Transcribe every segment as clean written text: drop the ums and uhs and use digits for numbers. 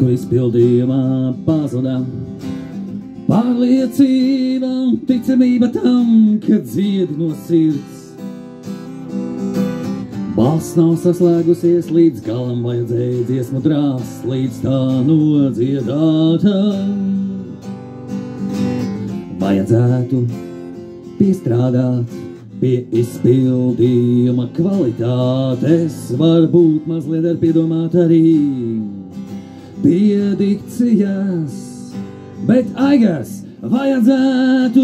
kur izpildījumā pazuda pārliecība un ticamība tam, ka dziedi no sirds. Balss nav saslēgusies, līdz galam vajadzēja dziesmu drāsts, līdz tā nodziedāta. Vajadzētu piestrādāt pie izpildījuma kvalitātes, varbūt mazliet ar piedomāt arī pie dikcijas, bet aigas vajadzētu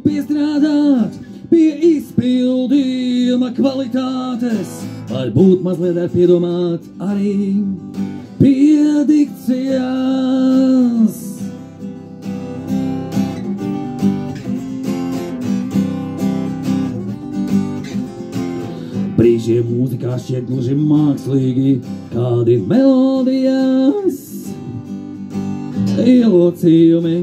piestrādāt pie izpildījuma kvalitātes, varbūt mazliet ar piedomāt arī pie dikcijas. Brīžiem mūzikā šķiet gluži mākslīgi, kādi melodijas ielocījumi.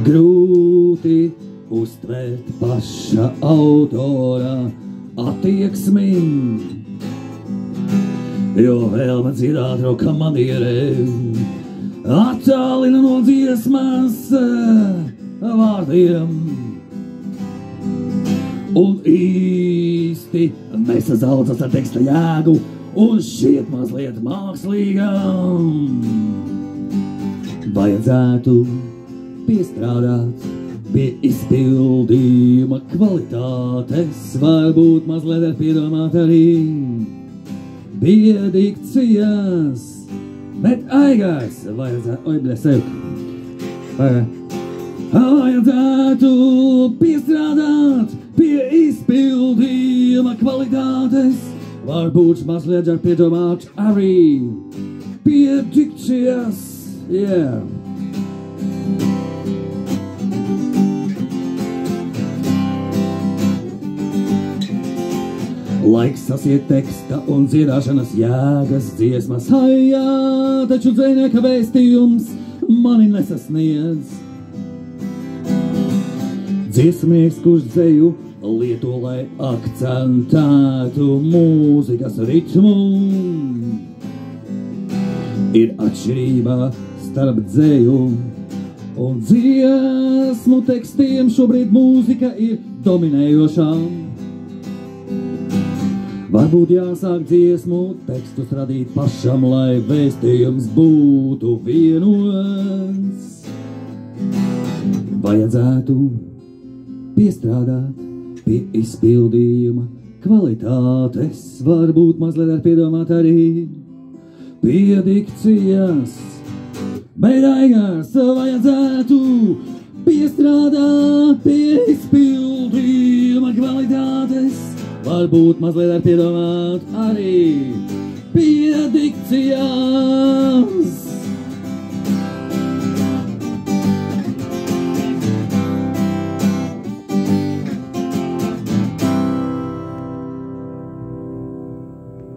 Grūti uztvērt paša autora attieksmi, jo vēlme dziedāt roka manierē attālina no dziesmas vārdiem. Un īsti nesazaucas ar teksta jēgu un šķiet mazliet mākslīgam. Vajadzētu piestrādāt pie izpildījuma kvalitātes, varbūt mazliet ar piedomāt arī pie dikcijas, bet aigas vajadzētu piestrādāt pie izpildījuma kvalitātes, varbūt mazliet ar piedomāt arī pie dikcijas. Yeah. Laiks sasiet teksta un dziedāšanas jēgas dziesmas hajā, taču dzejnieka vēstījums mani nesasniedz. Dziesmnieks, kurš dzeju lieto, lai akcentētu mūzikas ritmu, ir atšķirība starp dzeju un dziesmu tekstiem. Šobrīd mūzika ir dominējošā. Varbūt jāsāk dziesmu tekstus radīt pašam, lai vēstījums būtu vienots. Vajadzētu piestrādāt pie izpildījuma kvalitātes, varbūt mazliet ar piedomāt arī pie dikcijas, bet aigas vajadzētu piestrādāt pie izpildījuma kvalitātes, varbūt mazliet ar piedomāt arī pie dikcijas.